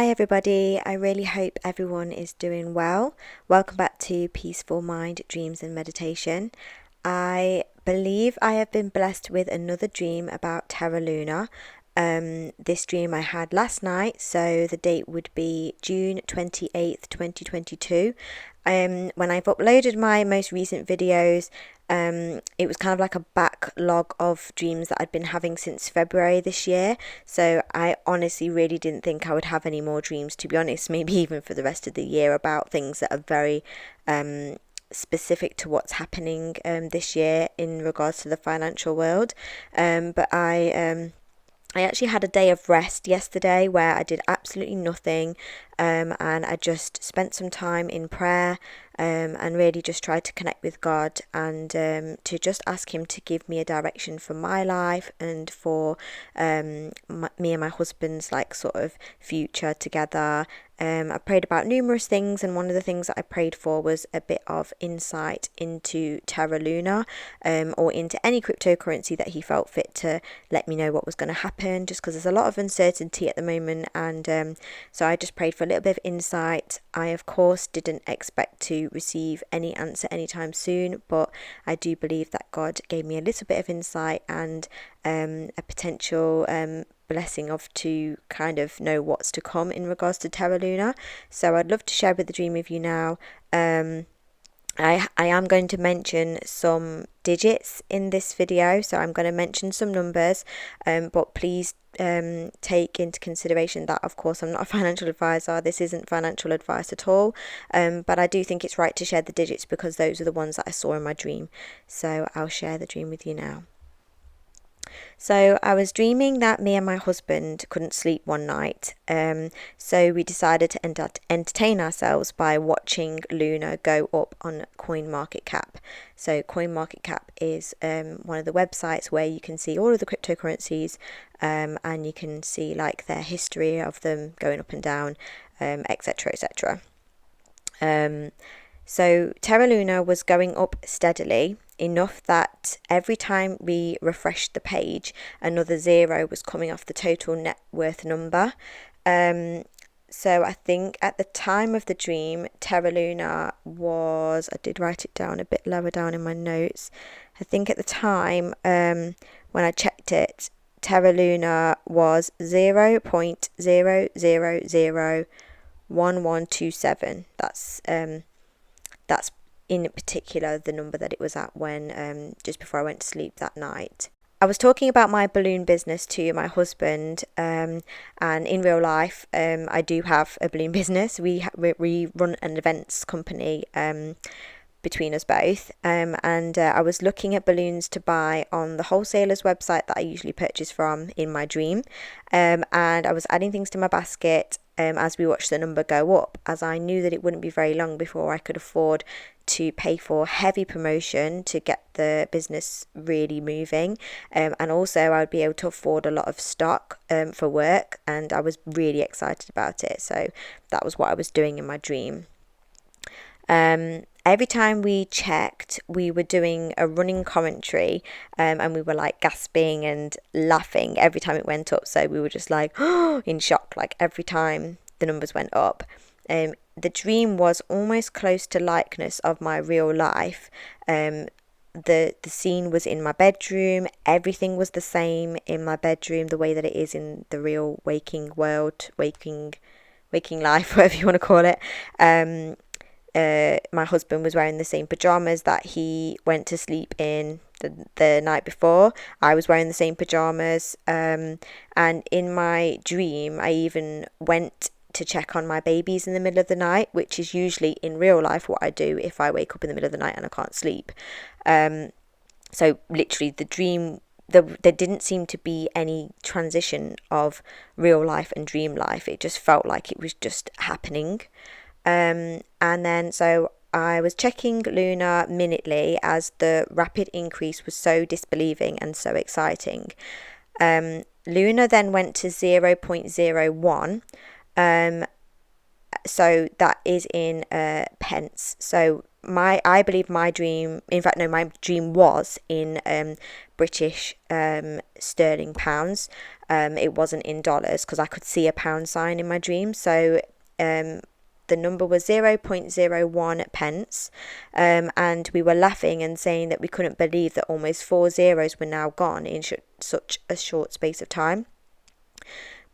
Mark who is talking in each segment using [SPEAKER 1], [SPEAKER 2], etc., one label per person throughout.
[SPEAKER 1] Hi everybody, I really hope everyone is doing well. Welcome back to Peaceful Mind, Dreams and Meditation. I believe I have been blessed with another dream about Terra Luna. This dream I had last night, so the date would be June 28th, 2022. When I've uploaded my most recent videos, it was kind of like a backlog of dreams that I'd been having since February this year. So I honestly really didn't think I would have any more dreams, to be honest, maybe even for the rest of the year, about things that are very specific to what's happening this year in regards to the financial world. But I actually had a day of rest yesterday where I did absolutely nothing, and I just spent some time in prayer, and really just tried to connect with God and to just ask Him to give me a direction for my life and for me and my husband's sort of future together. I prayed about numerous things, and one of the things that I prayed for was a bit of insight into Terra Luna, or into any cryptocurrency that He felt fit to let me know what was going to happen, just because there's a lot of uncertainty at the moment. And so I just prayed for a little bit of insight. I, of course, didn't expect to receive any answer anytime soon, but I do believe that God gave me a little bit of insight and a potential blessing of to kind of know what's to come in regards to Terra Luna. So I'd love to share with the dream with you now. I am going to mention some digits in this video, so I'm going to mention some numbers, but please take into consideration that, of course, I'm not a financial advisor. This isn't financial advice at all, but I do think it's right to share the digits because those are the ones that I saw in my dream. So I'll share the dream with you now. So I was dreaming that me and my husband couldn't sleep one night, so we decided to entertain ourselves by watching Luna go up on CoinMarketCap. So CoinMarketCap is one of the websites where you can see all of the cryptocurrencies, and you can see their history of them going up and down, etc., etc. So Terra Luna was going up steadily, enough that every time we refreshed the page, another zero was coming off the total net worth number. So I think at the time of the dream, Terra Luna was, I did write it down a bit lower down in my notes. I think at the time, when I checked it, Terra Luna was 0.0001127. That's in particular the number that it was at when just before I went to sleep that night. I was talking about my balloon business to my husband, and in real life, I do have a balloon business. We run an events company between us both, and I was looking at balloons to buy on the wholesaler's website that I usually purchase from in my dream, and I was adding things to my basket as we watched the number go up, as I knew that it wouldn't be very long before I could afford to pay for heavy promotion to get the business really moving, and also I would be able to afford a lot of stock for work, and I was really excited about it. So that was what I was doing in my dream. Every time we checked, we were doing a running commentary, and we were gasping and laughing every time it went up. So we were just in shock, every time the numbers went up. The dream was almost close to likeness of my real life. The scene was in my bedroom. Everything was the same in my bedroom, the way that it is in the real waking world, waking life, whatever you want to call it. My husband was wearing the same pajamas that he went to sleep in the night before. I was wearing the same pajamas, and in my dream I even went to check on my babies in the middle of the night, which is usually in real life what I do if I wake up in the middle of the night and I can't sleep. So literally the dream, there didn't seem to be any transition of real life and dream life. It just felt like it was just happening. And then so I was checking Luna minutely as the rapid increase was so disbelieving and so exciting. Luna then went to 0.01. So that is in pence. So I believe my dream, in fact, no, my dream was in British sterling pounds. It wasn't in dollars because I could see a pound sign in my dream. So the number was 0.01 pence, and we were laughing and saying that we couldn't believe that almost 4 zeros were now gone in such a short space of time.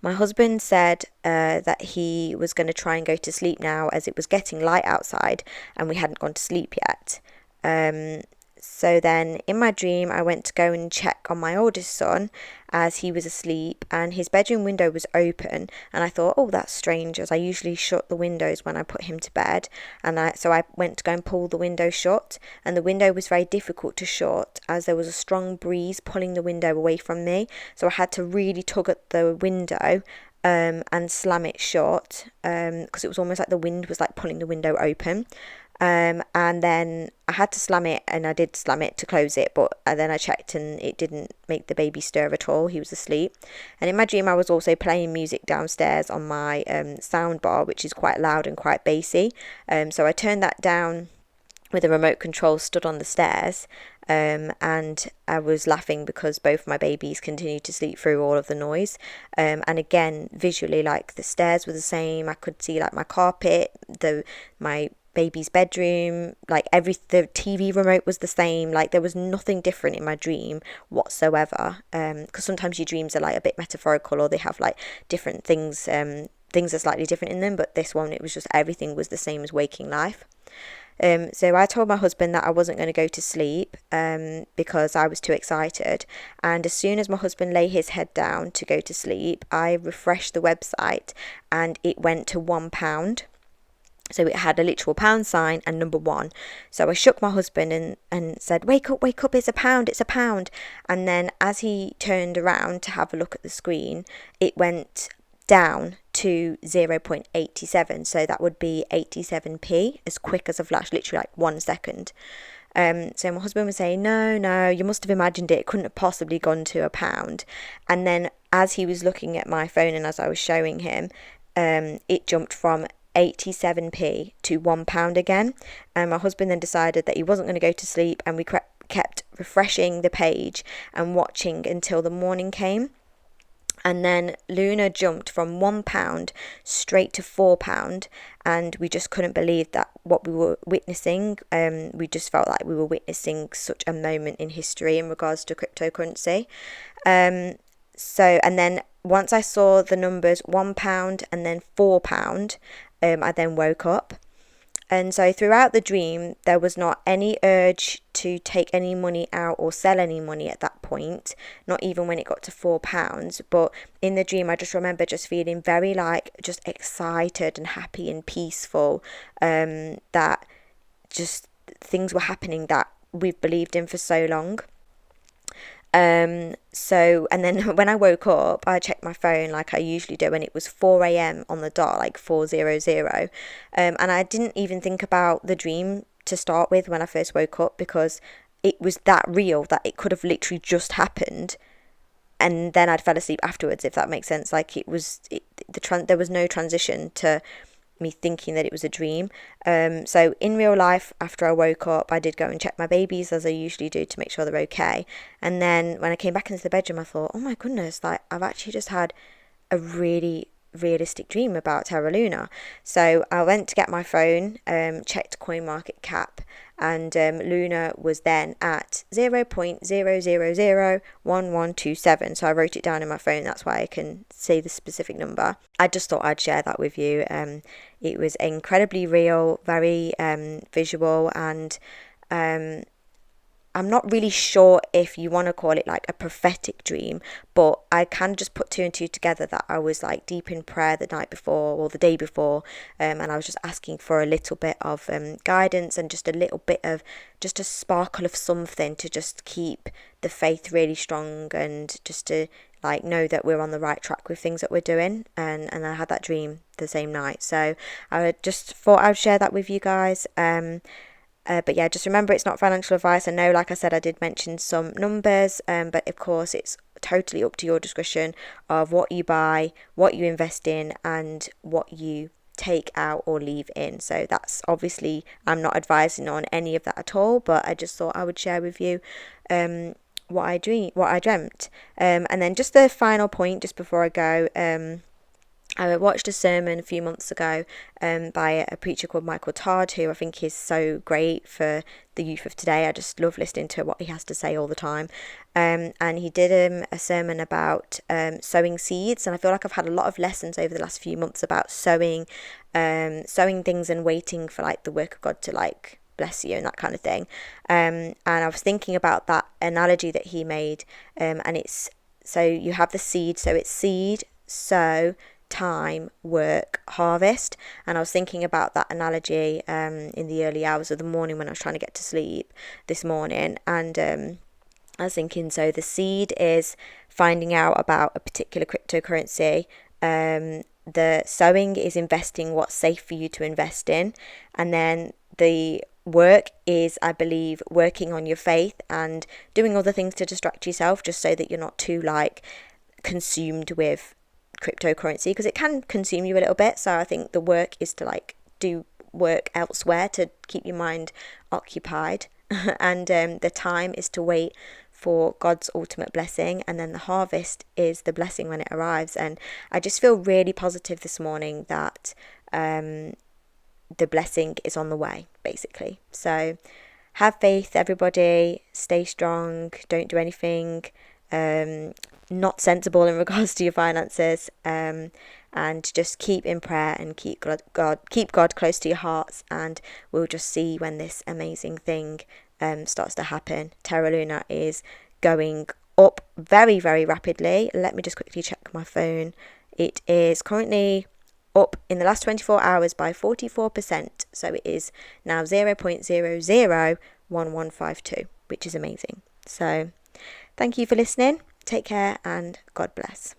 [SPEAKER 1] My husband said that he was going to try and go to sleep now as it was getting light outside and we hadn't gone to sleep yet. So then in my dream, I went to go and check on my oldest son as he was asleep, and his bedroom window was open. And I thought, oh, that's strange, as I usually shut the windows when I put him to bed. So I went to go and pull the window shut, and the window was very difficult to shut as there was a strong breeze pulling the window away from me. So I had to really tug at the window and slam it shut, because it was almost like the wind was like pulling the window open. And then I had to slam it, and I did slam it to close it, but then I checked and it didn't make the baby stir at all. He was asleep. And in my dream, I was also playing music downstairs on my sound bar, which is quite loud and quite bassy. So I turned that down with a remote control, stood on the stairs, and I was laughing because both my babies continued to sleep through all of the noise. And again, visually, like the stairs were the same. I could see like my carpet, my baby's bedroom, like the TV remote was the same. Like there was nothing different in my dream whatsoever, because sometimes your dreams are like a bit metaphorical, or they have like different things are slightly different in them, but this one, it was just everything was the same as waking life. So I told my husband that I wasn't going to go to sleep because I was too excited. And as soon as my husband lay his head down to go to sleep, I refreshed the website and it went to £1. So it had a literal pound sign and number 1. So I shook my husband and said, wake up, it's a pound. And then as he turned around to have a look at the screen, it went down to 0.87. So that would be 87p, as quick as a flash, literally like 1 second. So my husband was saying, no, you must have imagined it. It couldn't have possibly gone to a pound. And then as he was looking at my phone and as I was showing him, it jumped from 87p to £1 again. And my husband then decided that he wasn't going to go to sleep, and we kept refreshing the page and watching until the morning came. And then Luna jumped from £1 straight to £4, and we just couldn't believe that what we were witnessing. We just felt like we were witnessing such a moment in history in regards to cryptocurrency. And then once I saw the numbers £1 and then £4, I then woke up. And so throughout the dream, there was not any urge to take any money out or sell any money at that point, not even when it got to £4. But in the dream, I just remember just feeling very just excited and happy and peaceful, that just things were happening that we've believed in for so long. And then when I woke up, I checked my phone like I usually do, and it was 4 a.m. on the dot, like 4:00. And I didn't even think about the dream to start with when I first woke up, because it was that real that it could have literally just happened, and then I'd fell asleep afterwards, if that makes sense. Like there was no transition to me thinking that it was a dream. So in real life, after I woke up, I did go and check my babies, as I usually do, to make sure they're okay. And then when I came back into the bedroom, I thought, oh my goodness, like I've actually just had a really realistic dream about Terra Luna. So I went to get my phone, checked CoinMarketCap, and Luna was then at 0.0001127. So I wrote it down in my phone. That's why I can say the specific number. I just thought I'd share that with you. It was incredibly real, very visual, and I'm not really sure if you want to call it like a prophetic dream, but I kind of just put 2 and 2 together, that I was like deep in prayer the night before or the day before, and I was just asking for a little bit of guidance and just a little bit of just a sparkle of something to just keep the faith really strong, and just to like know that we're on the right track with things that we're doing. And I had that dream the same night, so I just thought I'd share that with you guys. But yeah, just remember, it's not financial advice. I know, like I said, I did mention some numbers, but of course it's totally up to your discretion of what you buy, what you invest in, and what you take out or leave in. So that's obviously, I'm not advising on any of that at all, but I just thought I would share with you what I dreamt. And then just the final point, just before I go. I watched a sermon a few months ago by a preacher called Michael Todd, who I think is so great for the youth of today. I just love listening to what he has to say all the time. And he did a sermon about sowing seeds, and I feel like I've had a lot of lessons over the last few months about sowing things and waiting for like the work of God to like bless you and that kind of thing. And I was thinking about that analogy that he made, and it's so you have the seed, so it's seed, sow, time, work, harvest. And I was thinking about that analogy in the early hours of the morning when I was trying to get to sleep this morning. And I was thinking, so the seed is finding out about a particular cryptocurrency. The sowing is investing what's safe for you to invest in. And then the work is, I believe, working on your faith and doing other things to distract yourself, just so that you're not too like consumed with cryptocurrency, because it can consume you a little bit. So I think the work is to like do work elsewhere to keep your mind occupied. And the time is to wait for God's ultimate blessing, and then the harvest is the blessing when it arrives. And I just feel really positive this morning that the blessing is on the way, basically. So have faith, everybody. Stay strong. Don't do anything not sensible in regards to your finances, and just keep in prayer and keep God close to your hearts, and we'll just see when this amazing thing starts to happen. Terra Luna is going up very, very rapidly. Let me just quickly check my phone. It is currently up in the last 24 hours by 44%, so it is now 0.001152, which is amazing. So thank you for listening. Take care and God bless.